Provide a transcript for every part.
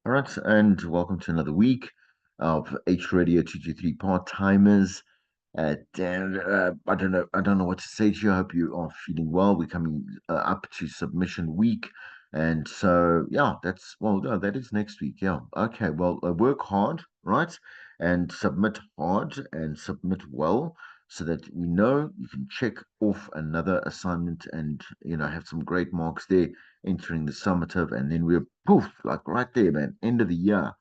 All right, and welcome to another week of H Radio 223 Part Timers. Dan, I don't know what to say to you. I hope you are feeling well. We're coming up to submission week, and so yeah, no, that is next week. Yeah, okay. Well, work hard, right, and submit hard and submit well, so that we know you can check off another assignment and have some great marks there entering the summative, and then we're poof like right there, man. End of the year.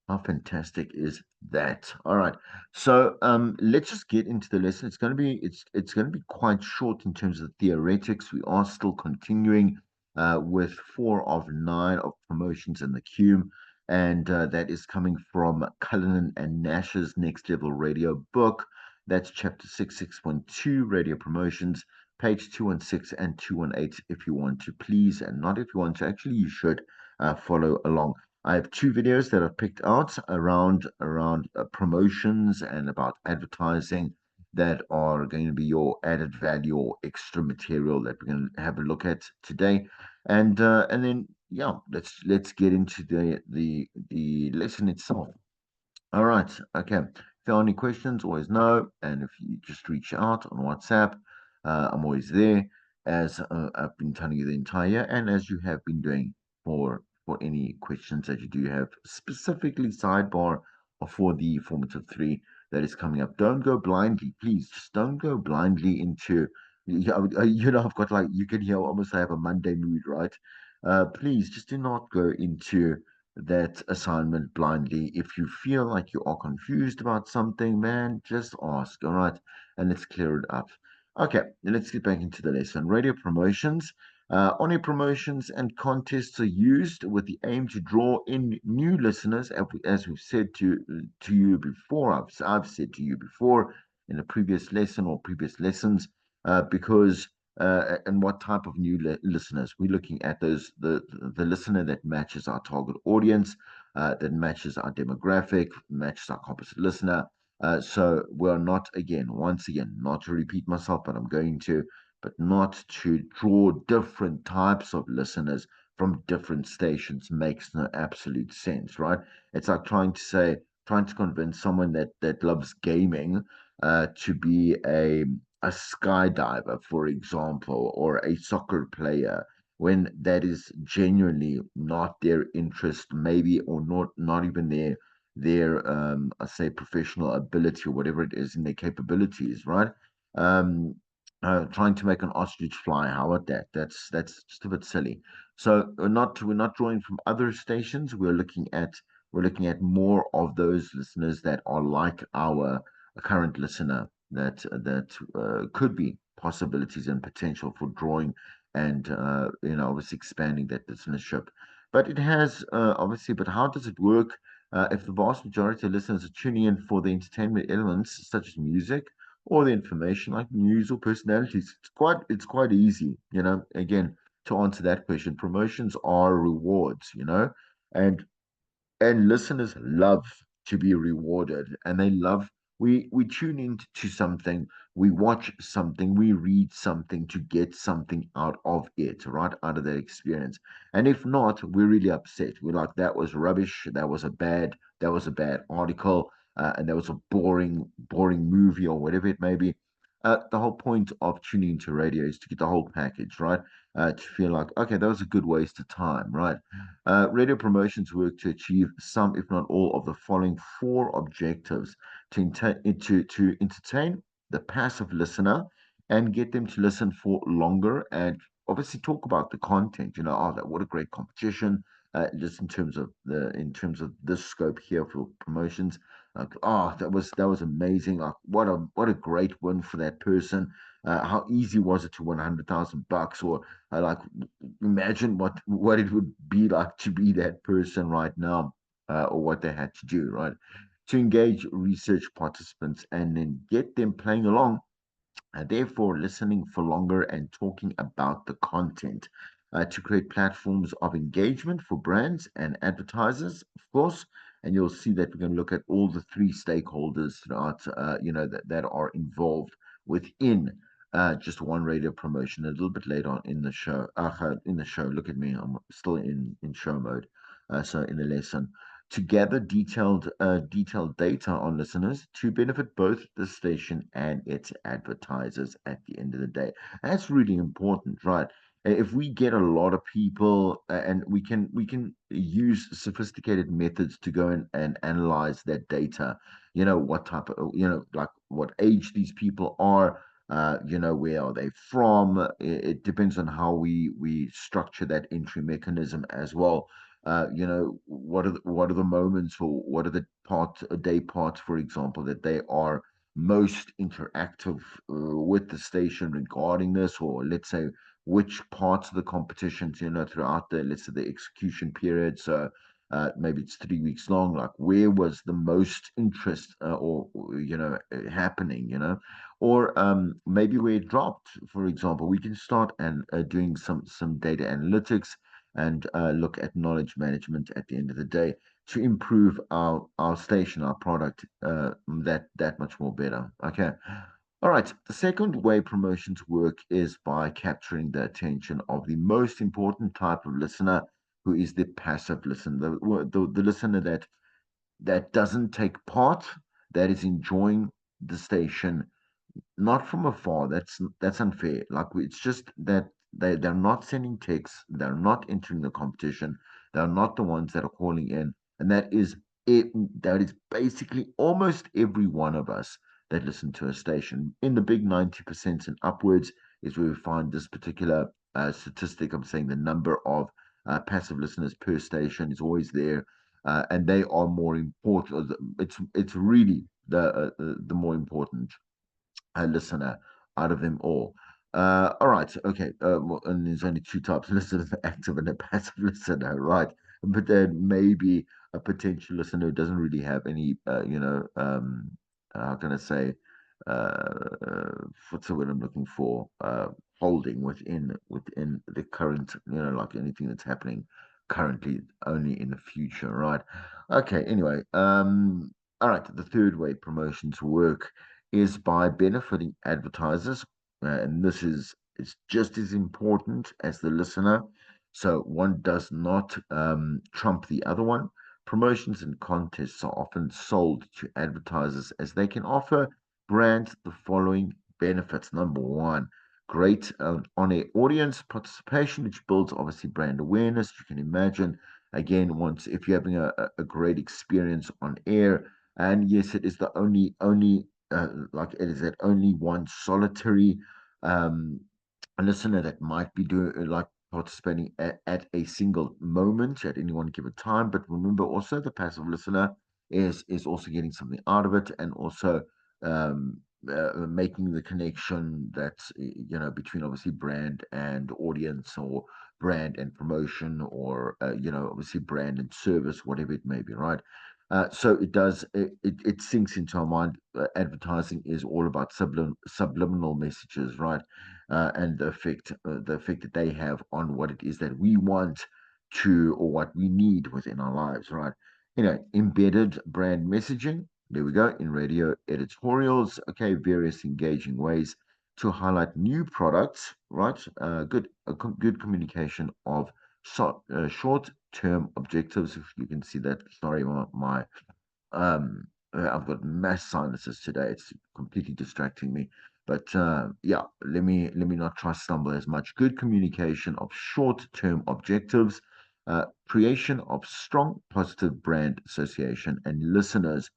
How fantastic is that? All right. So let's just get into the lesson. It's going to be quite short in terms of the theoretics. We are still continuing with 4 of 9 of promotions in the queue, and that is coming from Cullinan and Nash's Next Level Radio book. That's chapter 6.2 Radio Promotions, page 216 and 218. If you want to, please, and not if you want to. Actually, you should follow along. I have 2 videos that I've picked out around promotions and about advertising that are going to be your added value or extra material that we're going to have a look at today, and then yeah, let's get into the lesson itself. All right, okay. If there are any questions, always know, and if you just reach out on WhatsApp, I'm always there, as I've been telling you the entire year, and as you have been doing for any questions that you do have, specifically sidebar or for the formative three that is coming up. Don't go blindly, please. Just don't go blindly into. I've got like you can hear almost I have a Monday mood, right? Please just do not go into that assignment blindly. If you feel like you are confused about something, man, just ask, all right? And let's clear it up. Okay, let's get back into the lesson. Radio promotions. On-air promotions and contests are used with the aim to draw in new listeners, as we've said to you before. I've said to you before in a previous lesson or previous lessons, because and what type of new listeners we're looking at, the listener that matches our target audience, that matches our demographic, matches our composite listener. So we're not, again, once again, not to repeat myself, but I'm going to, but not to draw different types of listeners from different stations makes no absolute sense, right? It's like trying to convince someone that loves gaming to be a skydiver, for example, or a soccer player, when that is genuinely not their interest, maybe, or not even their I say professional ability or whatever it is in their capabilities, right? Um, Trying to make an ostrich fly, how about that? That's just a bit silly. So we're not drawing from other stations. We're looking at more of those listeners that are like our current listener that could be possibilities and potential for drawing and obviously expanding that listenership. But it has obviously. But how does it work? If the vast majority of listeners are tuning in for the entertainment elements such as music or the information like news or personalities, it's quite easy. Again, to answer that question, promotions are rewards. And listeners love to be rewarded, and they love we tune into something, we watch something, we read something to get something out of it, right, out of that experience. And if not, we're really upset. We're like, that was rubbish, that was a bad article, and that was a boring movie or whatever it may be. The whole point of tuning into radio is to get the whole package, right? To feel like, okay, that was a good waste of time, right? Radio promotions work to achieve some, if not all, of the following 4 objectives: to entertain the passive listener and get them to listen for longer, and obviously talk about the content. Oh, that what a great competition! Just in terms of this scope here for promotions, like, oh, that was amazing! Like, what a great win for that person! How easy was it to win $100,000? Or like, imagine what it would be like to be that person right now, or what they had to do, right? To engage research participants and then get them playing along, and therefore listening for longer and talking about the content, to create platforms of engagement for brands and advertisers, of course. And you'll see that we're going to look at all the 3 stakeholders throughout, that are involved within just one radio promotion. A little bit later on in the show, look at me, I'm still in show mode. so in the lesson, to gather detailed data on listeners to benefit both the station and its advertisers at the end of the day. That's really important, right? If we get a lot of people, and we can use sophisticated methods to go and analyze that data, what type of, like what age these people are, where are they from. It depends on how we structure that entry mechanism as well. What are the moments, or what are the day parts, for example, that they are most interactive with the station regarding this, or let's say which parts of the competitions, throughout the, let's say, the execution period. So maybe it's 3 weeks long. Like, where was the most interest, happening, or maybe where it dropped, for example. We can start and doing some data analytics and look at knowledge management at the end of the day to improve our station, our product, that much more better. Okay. All right. The second way promotions work is by capturing the attention of the most important type of listener, who is the passive listener, the listener that doesn't take part, that is enjoying the station, not from afar. That's unfair. Like, it's just that they're not sending texts, they're not entering the competition, they're not the ones that are calling in, and that is it. That is basically almost every one of us that listen to a station. In the big 90% and upwards is where we find this particular statistic. I'm saying the number of passive listeners per station is always there. And they are more important. It's really the more important listener out of them all. All right, okay. And there's only two types: listener, active and a passive listener, right? But then maybe a potential listener who doesn't really have any, how can I say, what's the word I'm looking for? Holding within the current, like anything that's happening currently, only in the future, right? Okay. Anyway, all right. The third way promotions work is by benefiting advertisers, and this is just as important as the listener. So one does not trump the other one. Promotions and contests are often sold to advertisers as they can offer brands the following benefits. Number one, great on-air audience participation, which builds obviously brand awareness. You can imagine, again, once if you're having a great experience on air, and yes, it is the only like it is that only one solitary um, listener that might be doing, like, participating at a single moment at any one given time. But remember, also the passive listener is also getting something out of it, and also um, making the connection that's, between obviously brand and audience, or brand and promotion, or obviously brand and service, whatever it may be, right? So it sinks into our mind. Advertising is all about subliminal messages, right? And the effect that they have on what it is that we want to, or what we need within our lives, right? Embedded brand messaging. There we go. In radio editorials, okay, various engaging ways to highlight new products, right? Good communication of short-term objectives. If you can see that, sorry, my I've got mass sinuses today. It's completely distracting me. But yeah, let me not try stumble as much. Good communication of short-term objectives, creation of strong positive brand association, and listeners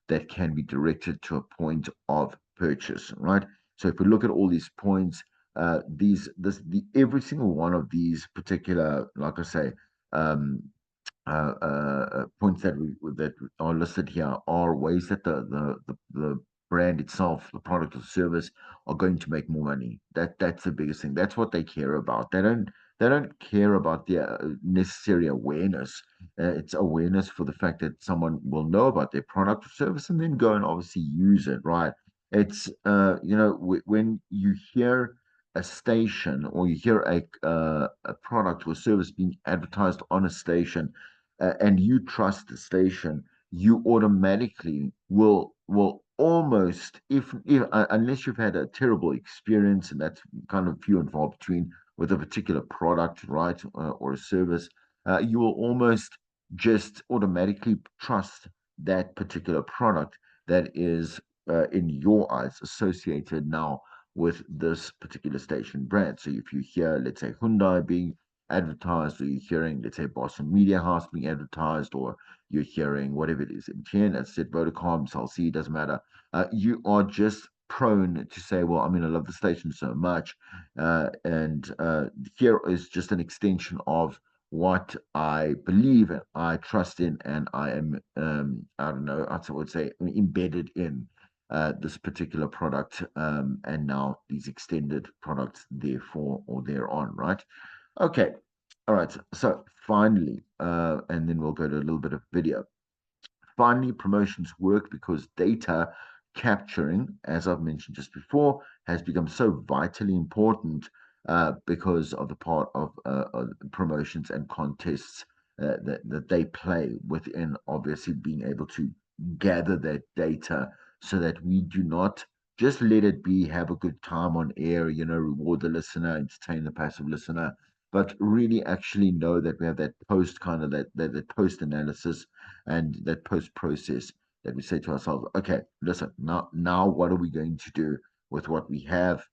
that can be directed to a point of purchase. Right. So if we look at all these points, every single one of these particular, like I say, um, points that are listed here are ways that the brand itself, the product or service, are going to make more money. That's the biggest thing. That's what they care about. They don't care about the necessary awareness. It's awareness for the fact that someone will know about their product or service and then go and obviously use it. Right? It's when you hear a station, or you hear a product or service being advertised on a station, and you trust the station, you automatically will almost, if unless you've had a terrible experience, and that's kind of few and far between, with a particular product, right, or a service, you will almost just automatically trust that particular product that is, in your eyes, associated now with this particular station brand. So if you hear, let's say, Hyundai being advertised, or you're hearing, let's say, Boston Media House being advertised, or you're hearing whatever it is, MTN, as I said, Vodacom, Cell doesn't matter. You are just prone to say, well, I mean, I love the station so much. And here is just an extension of what I believe and I trust in, and I am, I don't know, I would say, embedded in this particular product, and now these extended products, therefore, or thereon, right? Okay, all right. So finally, and then we'll go to a little bit of video. Finally, promotions work because data capturing, as I've mentioned just before, has become so vitally important, because of the part of promotions and contests that they play within, obviously being able to gather that data, so that we do not just let it be, have a good time on air, reward the listener, entertain the passive listener, but really actually know that we have that post kind of that post analysis and that post process, that we say to ourselves, okay, listen, now what are we going to do with what we have?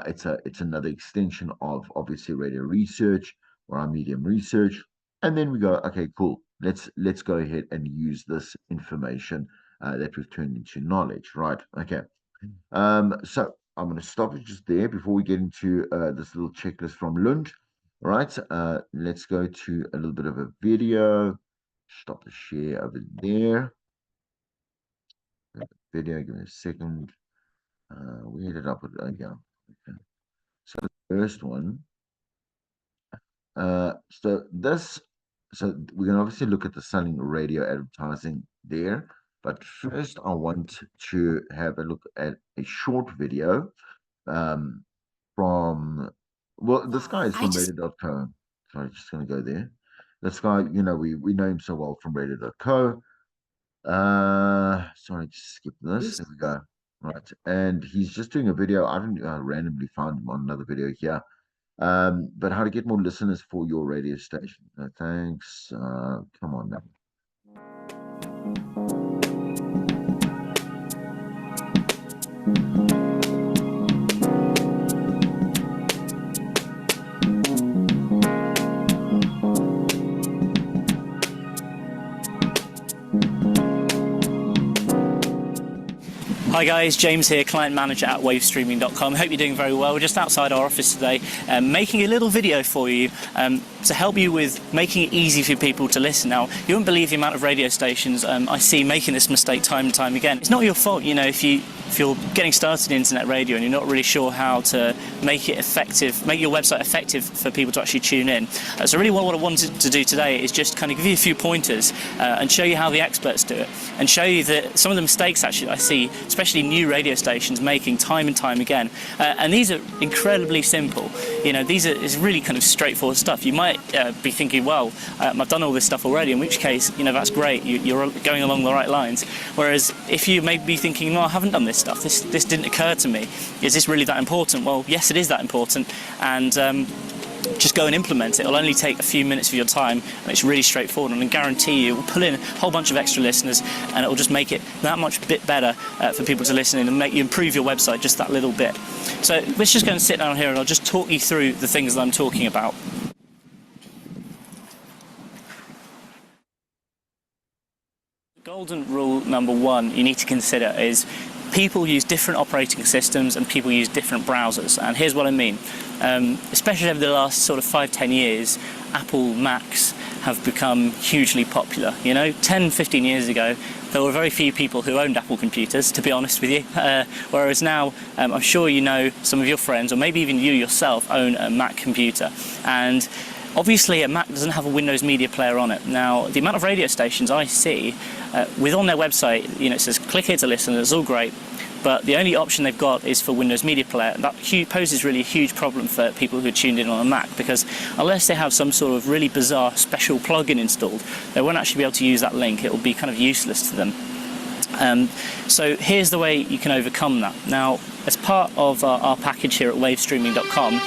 It's another extension of, obviously, radio research, or our medium research, and then we go, okay, cool. Let's go ahead and use this information, that we've turned into knowledge, right? Okay. So I'm going to stop it just there before we get into this little checklist from Lund. Right. Let's go to a little bit of a video. Stop the share over there. Video, give me a second. We ended up with, yeah. Okay. So the first one. So we can obviously look at the selling radio advertising there. But first, I want to have a look at a short video, um, from, well, this guy is I from just radio.co. Sorry, just going to go there. This guy, we know him so well from radio.co. Sorry, just skip this. There we go. Right. And he's just doing a video. I didn't randomly found him on another video here. But how to get more listeners for your radio station. Thanks. Come on now. Hi guys, James here, client manager at wavestreaming.com. Hope you're doing very well. We're just outside our office today, making a little video for you to help you with making it easy for people to listen. Now, you wouldn't believe the amount of radio stations I see making this mistake time and time again. It's not your fault, if you're getting started in internet radio and you're not really sure how to make it effective, make your website effective for people to actually tune in. So really what I wanted to do today is just kind of give you a few pointers and show you how the experts do it, and show you that some of the mistakes actually I see, especially new radio stations, making time and time again. And these are incredibly simple. It's really kind of straightforward stuff. You might be thinking, well, I've done all this stuff already, in which case, that's great. You're going along the right lines. Whereas if you may be thinking, no, I haven't done this stuff. This didn't occur to me. Is this really that important? Well, yes, it is that important. And just go and implement it. It'll only take a few minutes of your time, and it's really straightforward, and I guarantee you it will pull in a whole bunch of extra listeners, and it will just make it that much bit better for people to listen in, and make you improve your website just that little bit. So let's just go and sit down here, and I'll just talk you through the things that I'm talking about. Golden rule number one you need to consider is people use different operating systems and people use different browsers. And here's what I mean. Especially over the last sort of 5-10 years, Apple Macs have become hugely popular. 10-15 years ago, there were very few people who owned Apple computers, to be honest with you. Whereas now, I'm sure some of your friends, or maybe even you yourself, own a Mac computer. And obviously, a Mac doesn't have a Windows Media Player on it. Now, the amount of radio stations I see on their website, it says click here to listen, it's all great, but the only option they've got is for Windows Media Player. That poses really a huge problem for people who are tuned in on a Mac, because unless they have some sort of really bizarre special plugin installed, they won't actually be able to use that link. It will be kind of useless to them. So here's the way you can overcome that. Now, as part of our package here at wavestreaming.com,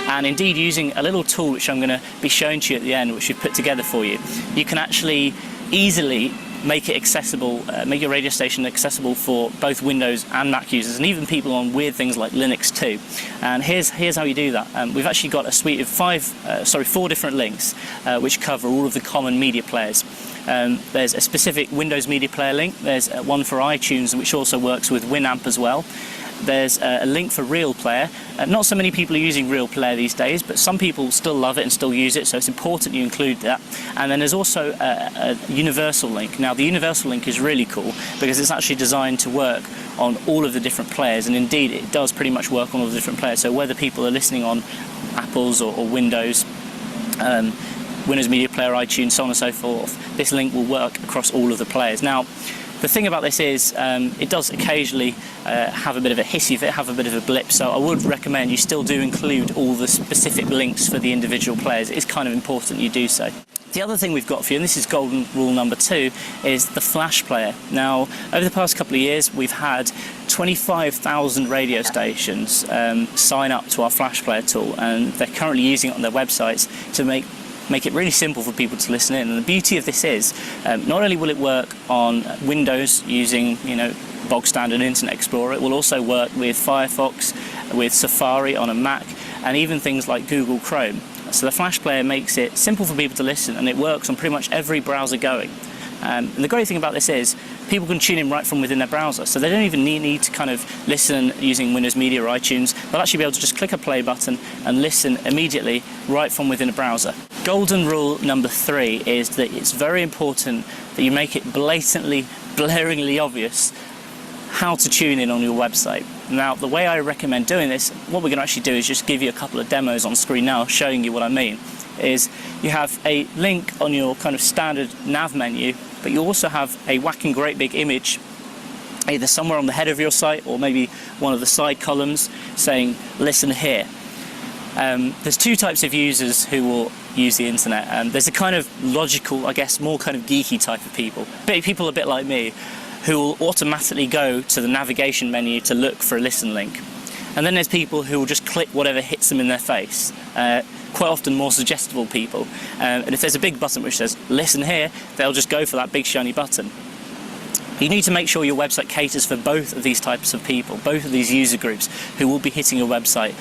And indeed, using a little tool which I'm going to be showing to you at the end, which we've put together for you, you can actually easily make it accessible, make your radio station accessible for both Windows and Mac users, and even people on weird things like Linux too. And here's how you do that. We've actually got a suite of four different links which cover all of the common media players. There's a specific Windows media player link. There's one for iTunes, which also works with Winamp as well. There's a link for Real Player. Not so many people are using Real Player these days, but some people still love it and still use it, so it's important you include that. And then there's also a universal link. Now, the universal link is really cool because it's actually designed to work on all of the different players, and indeed it does pretty much work on all the different players. So whether people are listening on Apple's or Windows, Windows Media Player, iTunes, so on and so forth, this link will work across all of the players. Now, the thing about this is it does occasionally have a bit of a hissy fit, have a bit of a blip, so I would recommend you still do include all the specific links for the individual players. It's kind of important you do so. The other thing we've got for you, and this is golden rule number 2, is the Flash player. Now, over the past couple of years, we've had 25,000 radio stations sign up to our Flash player tool, and they're currently using it on their websites to make it really simple for people to listen in. And the beauty of this is not only will it work on Windows using, bog standard Internet Explorer, it will also work with Firefox, with Safari on a Mac, and even things like Google Chrome. So the Flash player makes it simple for people to listen, and it works on pretty much every browser going. And the great thing about this is people can tune in right from within their browser, so they don't even need to kind of listen using Windows Media or iTunes. They'll actually be able to just click a play button and listen immediately right from within a browser. Golden rule number 3 is that it's very important that you make it blatantly, blaringly obvious how to tune in on your website. Now, the way I recommend doing this, what we're going to actually do is just give you a couple of demos on screen now showing you what I mean. Is you have a link on your kind of standard nav menu, but you also have a whacking great big image either somewhere on the header of your site or maybe one of the side columns saying listen here. There's two types of users who will use the internet. There's a kind of logical, I guess, more kind of geeky type of people a bit like me, who will automatically go to the navigation menu to look for a listen link. And then there's people who will just click whatever hits them in their face. Quite often more suggestible people. And if there's a big button which says listen here, they'll just go for that big shiny button. You need to make sure your website caters for both of these types of people, both of these user groups who will be hitting your website.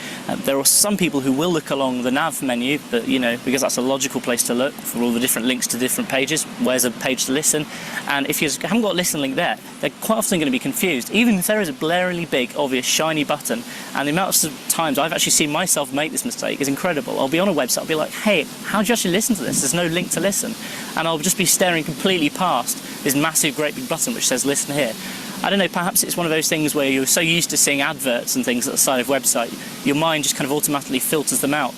There are some people who will look along the nav menu, but because that's a logical place to look for all the different links to different pages. Where's a page to listen? And if you haven't got a listen link there, they're quite often going to be confused, even if there is a blaringly big, obvious, shiny button. And the amount of times I've actually seen myself make this mistake is incredible. I'll be on a website, I'll be like, hey, how do you actually listen to this? There's no link to listen. And I'll just be staring completely past this massive, great big button which says listen here. I don't know, perhaps it's one of those things where you're so used to seeing adverts and things at the side of a website, your mind just kind of automatically filters them out.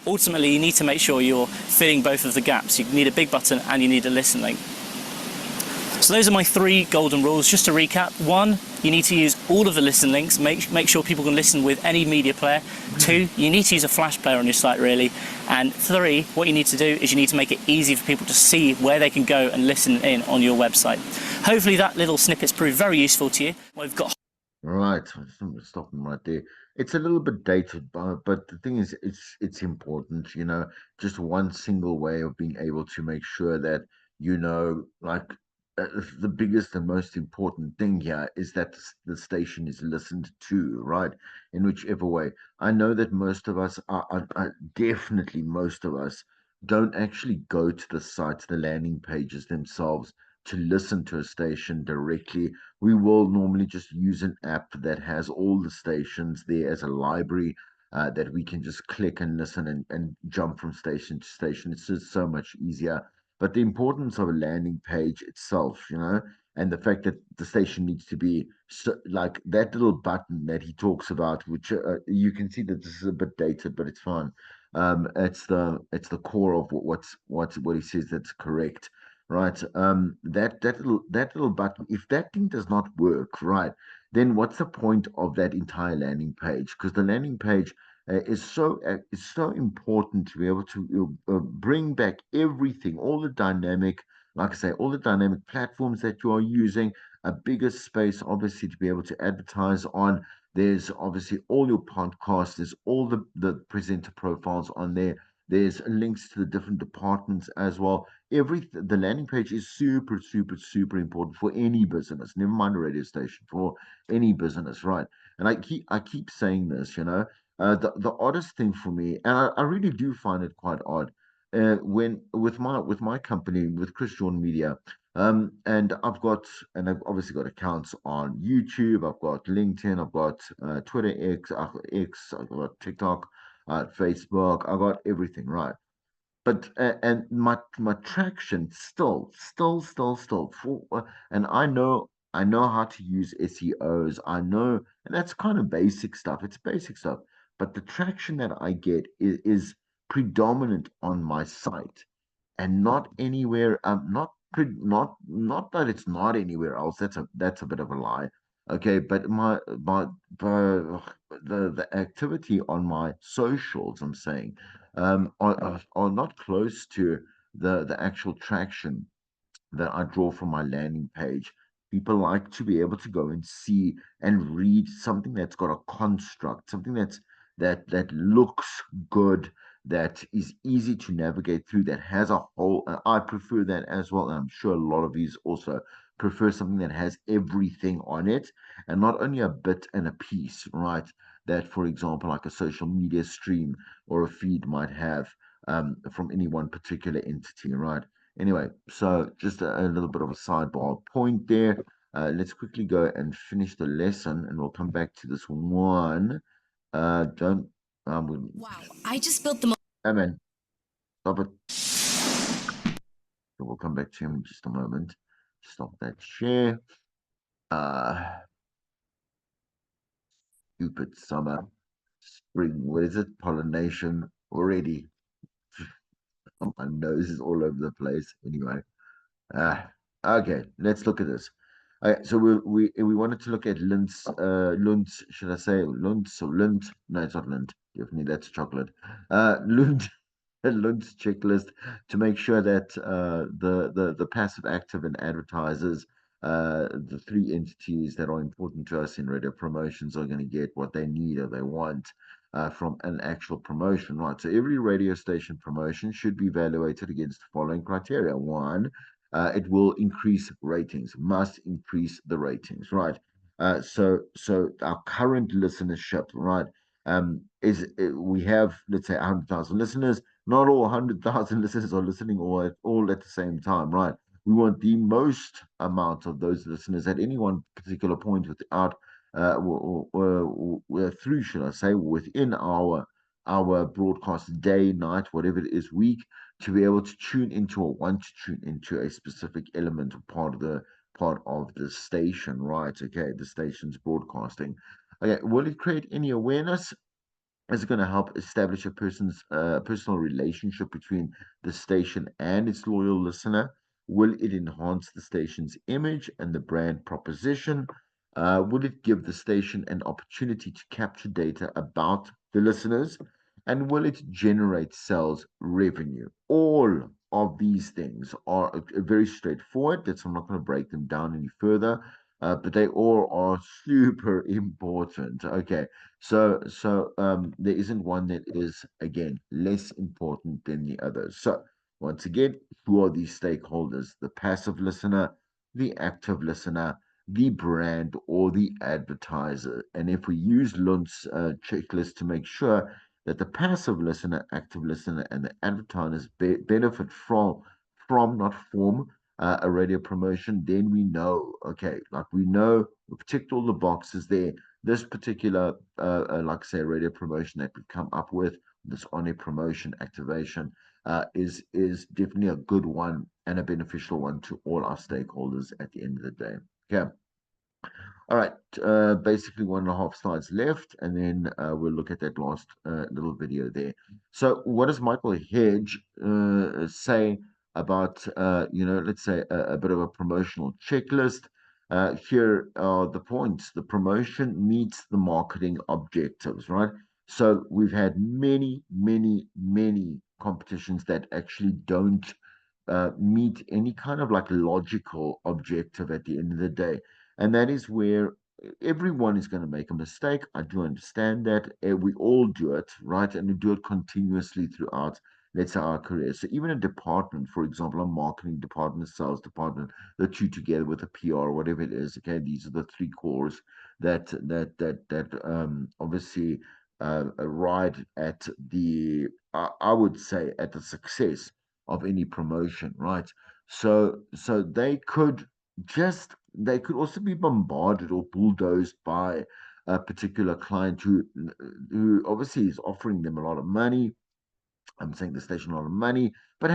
Ultimately, you need to make sure you're filling both of the gaps. You need a big button and you need a listen link. So those are my 3 golden rules. Just to recap: 1, you need to use all of the listen links. Make sure people can listen with any media player. 2, you need to use a Flash player on your site, really. And 3, what you need to do is you need to make it easy for people to see where they can go and listen in on your website. Hopefully that little snippet's proved very useful to you. We've got Right, stop them right there. It's a little bit dated, but the thing is, it's important. Just one single way of being able to make sure that like the biggest and most important thing here is that the station is listened to, right? In whichever way. I know that most of us are definitely most of us don't actually go to the sites, the landing pages themselves to listen to a station directly. We will normally just use an app that has all the stations there as a library that we can just click and listen and jump from station to station. It's just so much easier. But the importance of a landing page itself, and the fact that the station needs to be like that little button that he talks about, which you can see that this is a bit dated, but it's fine. It's the core of what he says that's correct, right? That little button, if that thing does not work, right, then what's the point of that entire landing page? Because the landing page is so important to be able to bring back everything, all the dynamic, like I say, all the dynamic platforms that you are using, a bigger space, obviously, to be able to advertise on. There's obviously all your podcasts, there's all the presenter profiles on there. There's links to the different departments as well. The landing page is super, super, super important for any business, never mind a radio station, for any business, right? And I keep saying this, the oddest thing for me, and I really do find it quite odd, when with my company, with Chris Jordan Media, and I've obviously got accounts on YouTube, I've got LinkedIn, I've got Twitter X, I've got TikTok, Facebook, I've got everything, right? But and my traction still for and I know how to use SEOs. I know, and that's kind of basic stuff. It's basic stuff, but the traction that I get is predominant on my site and not anywhere. Not that it's not anywhere else. That's a bit of a lie. Okay, but the activity on my socials, I'm saying, are not close to the actual traction that I draw from my landing page. People like to be able to go and see and read something that's got a construct, something that looks good, that is easy to navigate through, that has a whole. I prefer that as well, and I'm sure a lot of these also prefer something that has everything on it, and not only a bit and a piece, right? That, for example, like a social media stream or a feed might have from any one particular entity, right? Anyway, so just a little bit of a sidebar point there. Let's quickly go and finish the lesson, and we'll come back to this one. Don't, Wow, I just built the most. man, stop it. We'll come back to him in just a moment. Stop that share. Uh, Stupid summer, spring. What is it? Pollination already. My nose is all over the place. Anyway. Ah, okay, let's look at this. So we wanted to look at Lund, should I say Lund? So Lund, no, it's not Lund. Definitely, that's chocolate. Lund, Lund's checklist to make sure that the passive, active, and advertisers, the three entities that are important to us in radio promotions, are going to get what they need or they want. From an actual promotion, right? So every radio station promotion should be evaluated against the following criteria. One, it will increase ratings, must increase the ratings, right? So our current listenership, right, we have, let's say, 100,000 listeners. Not all 100,000 listeners are listening all at the same time, right? We want the most amount of those listeners at any one particular point without through, should I say, within our broadcast day, night, whatever it is, week, to be able to tune into or want to tune into a specific element or part of the station, right? Okay, the station's broadcasting. Okay, will it create any awareness? Is it going to help establish a person's personal relationship between the station and its loyal listener? Will it enhance the station's image and the brand proposition? Will it give the station an opportunity to capture data about the listeners? And will it generate sales revenue? All of these things are very straightforward. That's I'm not going to break them down any further, but they all are super important. Okay, so there isn't one that is, again, less important than the others. So once again, who are these stakeholders? The passive listener, the active listener, the brand, or the advertiser. And if we use Lund's checklist to make sure that the passive listener, active listener, and the advertisers benefit from, not form, a radio promotion, then we know, okay, like we know we've ticked all the boxes there. This particular, like I say, radio promotion that we've come up with, this on-air promotion activation, is definitely a good one and a beneficial one to all our stakeholders at the end of the day. Okay. All right, basically 1.5 slides left, and then we'll look at that last little video there. So, what does Michael Hedge say about, let's say a bit of a promotional checklist? Here are the points. The promotion meets the marketing objectives, right? So, we've had many, many, many competitions that actually don't meet any kind of like logical objective at the end of the day. And that is where everyone is going to make a mistake. I do understand that. We all do it, right? And we do it continuously throughout, let's say, our career. So even a department, for example, a marketing department, a sales department, the two together with a PR, whatever it is. Okay, these are the three cores that obviously ride at the I would say at the success of any promotion, right? So they could also be bombarded or bulldozed by a particular client who obviously is offering them a lot of money. I'm saying the station a lot of money, but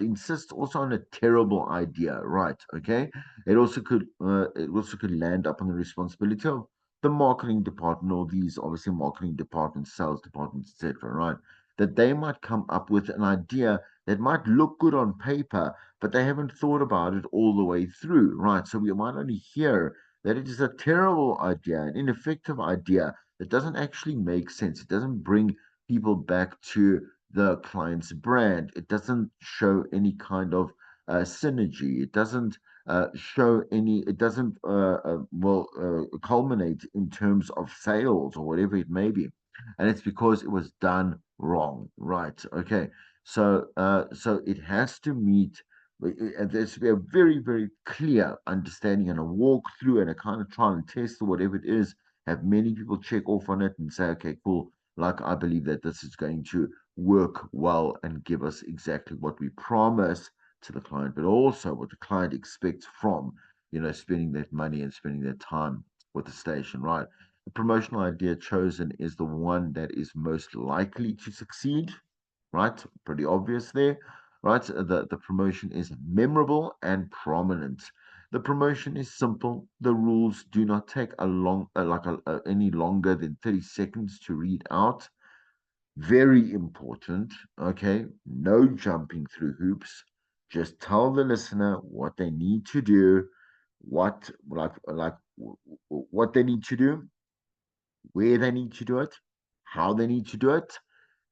insists also on a terrible idea, right? Okay, it also could land up on the responsibility of the marketing department or these obviously marketing departments, sales departments, etc. Right? That they might come up with an idea that might look good on paper, but they haven't thought about it all the way through, right? So we might only hear that it is a terrible idea, an ineffective idea that doesn't actually make sense. It doesn't bring people back to the client's brand. It doesn't show any kind of synergy. It doesn't show any. It doesn't culminate in terms of sales or whatever it may be, and it's because it was done wrong. Right? Okay. So it has to meet. There has to be a very, very clear understanding and a walkthrough and a kind of trial and test or whatever it is. Have many people check off on it and say, okay, cool. Like I believe that this is going to work well and give us exactly what we promise to the client, but also what the client expects from, spending that money and spending their time with the station, right? The promotional idea chosen is the one that is most likely to succeed, right? Pretty obvious there, right? The promotion is memorable and prominent. The promotion is simple. The rules do not take any longer than 30 seconds to read out. Very important, okay? No jumping through hoops. Just tell the listener what they need to do, what they need to do, where they need to do it, how they need to do it,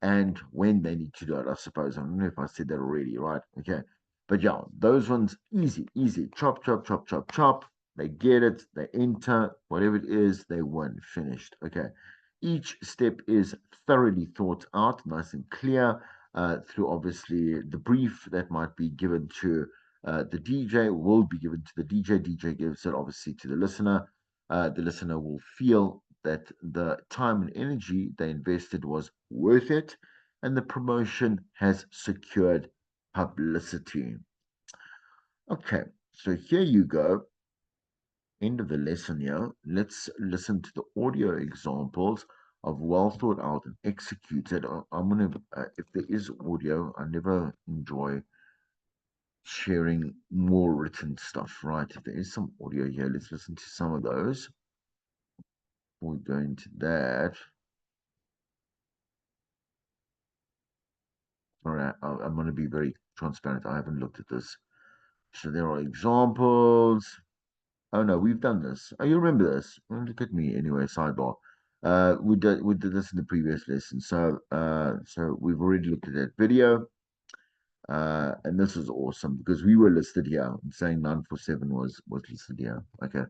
and when they need to do it, I suppose. I don't know if I said that already, right? Okay. But yeah, those ones, easy, easy. Chop, chop, chop, chop, chop. They get it, they enter, whatever it is, they win. Finished. Okay. Each step is thoroughly thought out, nice and clear, through obviously the brief that might be given to the DJ, will be given to the DJ. DJ gives it obviously to the listener. The listener will feel that the time and energy they invested was worth it, and the promotion has secured publicity. Okay, so here you go. End of the lesson here. Let's listen to the audio examples of well thought out and executed. I'm gonna, if there is audio, I never enjoy sharing more written stuff, right? If there is some audio here, let's listen to some of those. Before we go into that, all right, I'm going to be very transparent. I haven't looked at this. So there are examples. Oh no, we've done this. Oh, you remember this? Oh, look at me anyway. Sidebar. We did this in the previous lesson. So we've already looked at that video. And this is awesome because we were listed here. I'm saying 947 was listed here. Okay.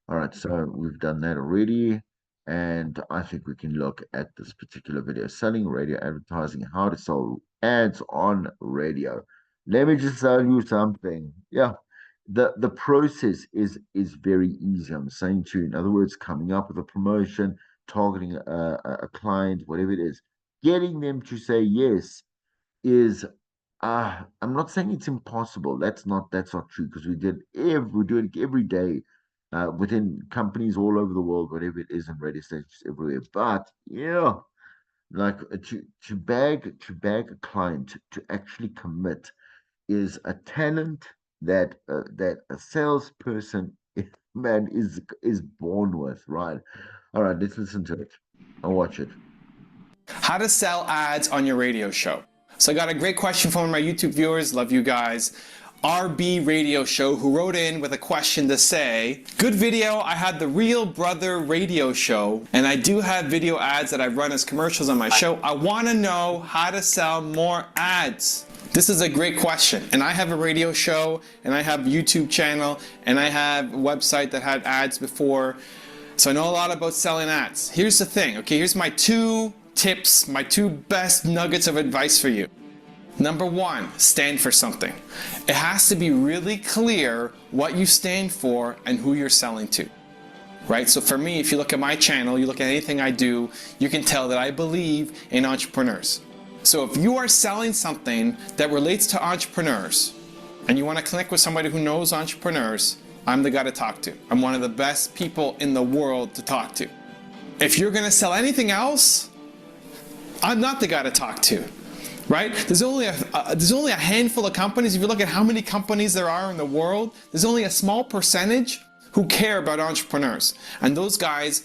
All right, so we've done that already. And I think we can look at this particular video, selling radio advertising, how to sell ads on radio. Let me just tell you something. Yeah, the process is very easy. I'm saying to you, in other words, coming up with a promotion, targeting a client, whatever it is, getting them to say yes is I'm not saying it's impossible. That's not true because we do it every day within companies all over the world, whatever it is, and radio stations everywhere. But yeah, like to bag a client to actually commit is a talent that a salesperson man is born with, right? All right, let's listen to it. I'll watch it. How to sell ads on your radio show. So I got a great question from one of my YouTube viewers, love you guys, RB Radio Show, who wrote in with a question to say, good video, I had the Real Brother Radio Show, and I do have video ads that I run as commercials on my show. I want to know how to sell more ads. This is a great question. And I have a radio show, and I have a YouTube channel, and I have a website that had ads before. So I know a lot about selling ads. Here's the thing, okay? Here's my 2 tips, my 2 best nuggets of advice for you. Number 1, stand for something. It has to be really clear what you stand for and who you're selling to. Right? So for me, if you look at my channel, you look at anything I do, you can tell that I believe in entrepreneurs. So if you are selling something that relates to entrepreneurs and you want to connect with somebody who knows entrepreneurs, I'm the guy to talk to. I'm one of the best people in the world to talk to. If you're going to sell anything else, I'm not the guy to talk to. Right? There's only a handful of companies. If you look at how many companies there are in the world, there's only a small percentage who care about entrepreneurs. And those guys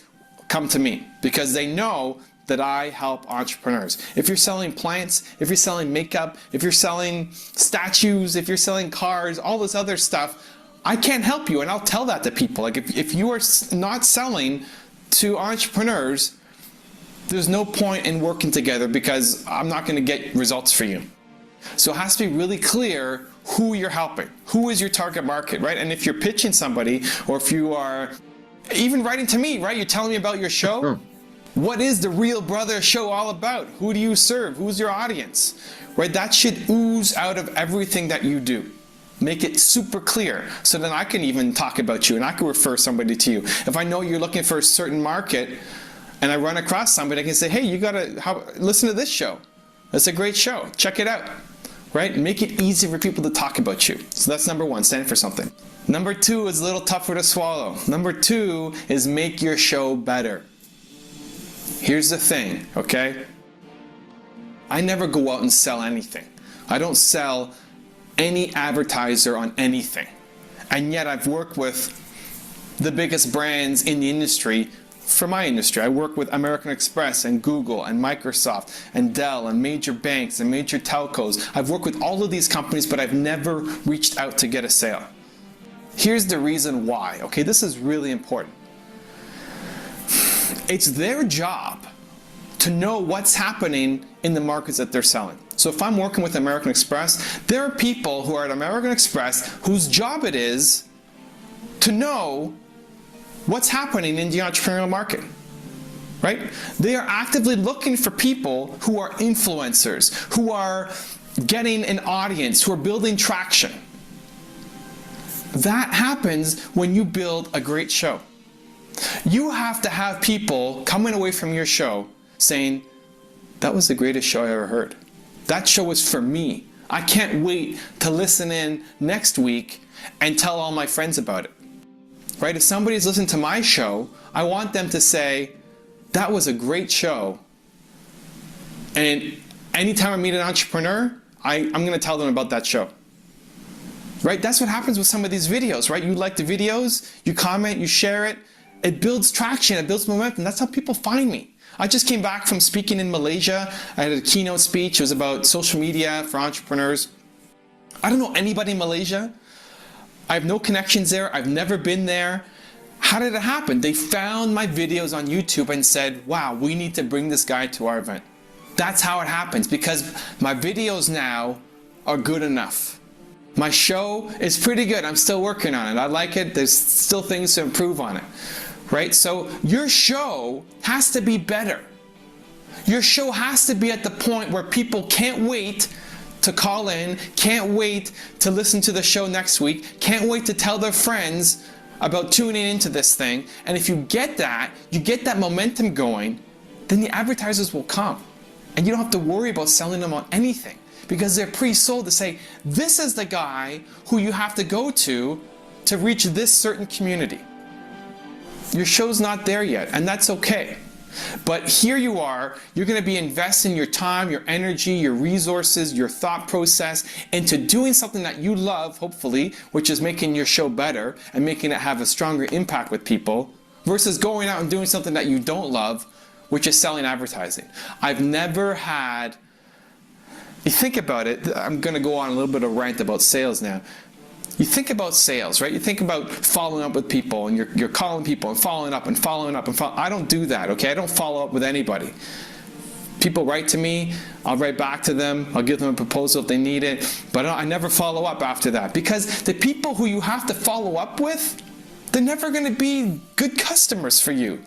come to me because they know that I help entrepreneurs. If you're selling plants, if you're selling makeup, if you're selling statues, if you're selling cars, all this other stuff, I can't help you. And I'll tell that to people. Like if you are not selling to entrepreneurs, there's no point in working together because I'm not going to get results for you. So it has to be really clear who you're helping. Who is your target market, right? And if you're pitching somebody, or if you are even writing to me, right? You're telling me about your show. What is the Real Brother show all about? Who do you serve? Who's your audience? Right? That should ooze out of everything that you do. Make it super clear so then I can even talk about you and I can refer somebody to you. If I know you're looking for a certain market and I run across somebody, I can say, hey, you gotta listen to this show. That's a great show. Check it out. Right? Make it easy for people to talk about you. So that's number 1, stand for something. Number 2 is a little tougher to swallow. Number 2 is make your show better. Here's the thing, okay? I never go out and sell anything. I don't sell any advertiser on anything. And yet I've worked with the biggest brands in the industry for my industry. I work with American Express and Google and Microsoft and Dell and major banks and major telcos. I've worked with all of these companies, but I've never reached out to get a sale. Here's the reason why, okay? This is really important. It's their job to know what's happening in the markets that they're selling. So if I'm working with American Express, there are people who are at American Express whose job it is to know what's happening in the entrepreneurial market, right? They are actively looking for people who are influencers, who are getting an audience, who are building traction. That happens when you build a great show. You have to have people coming away from your show saying, that was the greatest show I ever heard. That show was for me. I can't wait to listen in next week and tell all my friends about it. Right? If somebody's listening to my show, I want them to say, that was a great show. And anytime I meet an entrepreneur, I'm going to tell them about that show. Right? That's what happens with some of these videos, right? You like the videos, you comment, you share it. It builds traction, it builds momentum. That's how people find me. I just came back from speaking in Malaysia. I had a keynote speech. It was about social media for entrepreneurs. I don't know anybody in Malaysia. I have no connections there. I've never been there. How did it happen? They found my videos on YouTube and said, wow, we need to bring this guy to our event. That's how it happens, because my videos now are good enough. My show is pretty good. I'm still working on it. I like it. There's still things to improve on it. Right? So your show has to be better. Your show has to be at the point where people can't wait to call in, can't wait to listen to the show next week, can't wait to tell their friends about tuning into this thing. And if you get that momentum going, then the advertisers will come. And you don't have to worry about selling them on anything, because they're pre-sold to say, this is the guy who you have to go to reach this certain community. Your show's not there yet, and that's okay. But here you are, you're going to be investing your time, your energy, your resources, your thought process into doing something that you love, hopefully, which is making your show better and making it have a stronger impact with people, versus going out and doing something that you don't love, which is selling advertising. I've never had, you think about it, I'm going to go on a little bit of rant about sales now. You think about sales, right? You think about following up with people, and you're calling people and following up and following up and following. I don't do that, okay? I don't follow up with anybody. People write to me, I'll write back to them, I'll give them a proposal if they need it, but I never follow up after that, because the people who you have to follow up with, they're never going to be good customers for you.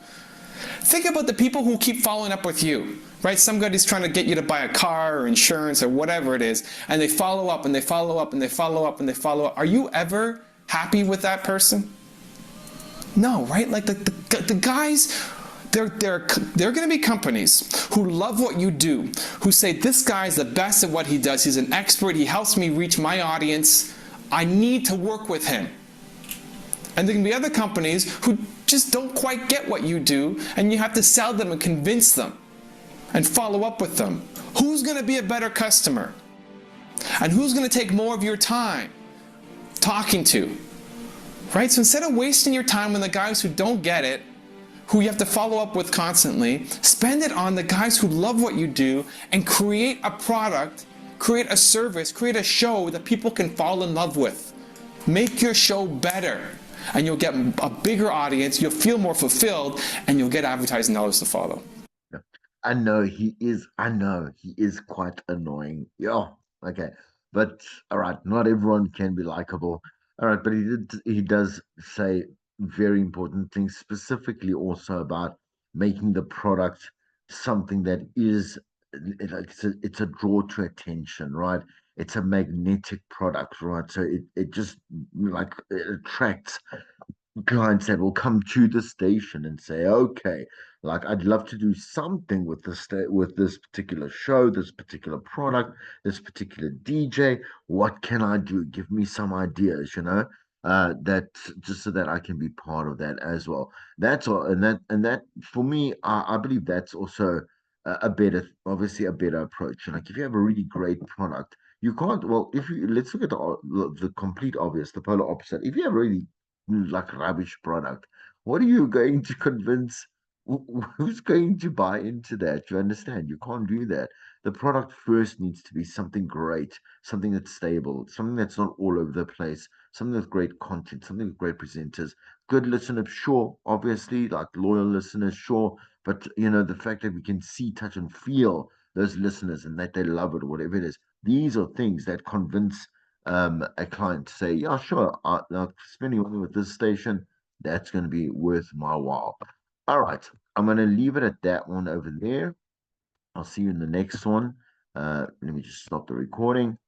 Think about the people who keep following up with you, right? Somebody's trying to get you to buy a car or insurance or whatever it is, and they follow up and they follow up and they follow up and they follow up. Are you ever happy with that person? No, right? Like the guys, they're going to be companies who love what you do, who say, this guy's the best at what he does, he's an expert, he helps me reach my audience, I need to work with him. And there can be other companies who just don't quite get what you do, and you have to sell them and convince them and follow up with them. Who's going to be a better customer? And who's going to take more of your time talking to? Right? So instead of wasting your time on the guys who don't get it, who you have to follow up with constantly, spend it on the guys who love what you do and create a product, create a service, create a show that people can fall in love with. Make your show better, and you'll get a bigger audience, you'll feel more fulfilled, and you'll get advertising dollars to follow. I know he is quite annoying. Yeah, okay. But all right, not everyone can be likable. All right, but he does say very important things, specifically also about making the product something that is like it's a draw to attention, right? It's a magnetic product, right? So it just like it attracts clients that will come to the station and say, okay, like I'd love to do something with with this particular show, this particular product, this particular DJ. What can I do? Give me some ideas, that just so that I can be part of that as well. That's all, and that for me, I believe that's also a better, obviously a better approach. And like if you have a really great product, you can't. Well, if you let's look at the complete obvious, the polar opposite. If you have a really like rubbish product, what are you going to convince? Who's going to buy into that? You understand? You can't do that. The product first needs to be something great, something that's stable, something that's not all over the place, something with great content, something with great presenters, good listeners, sure, obviously, like loyal listeners, sure, but the fact that we can see, touch, and feel those listeners and that they love it or whatever it is, these are things that convince a client to say, yeah, sure, spending money with this station, that's going to be worth my while. All right, I'm going to leave it at that one over there. I'll see you in the next one. Let me just stop the recording.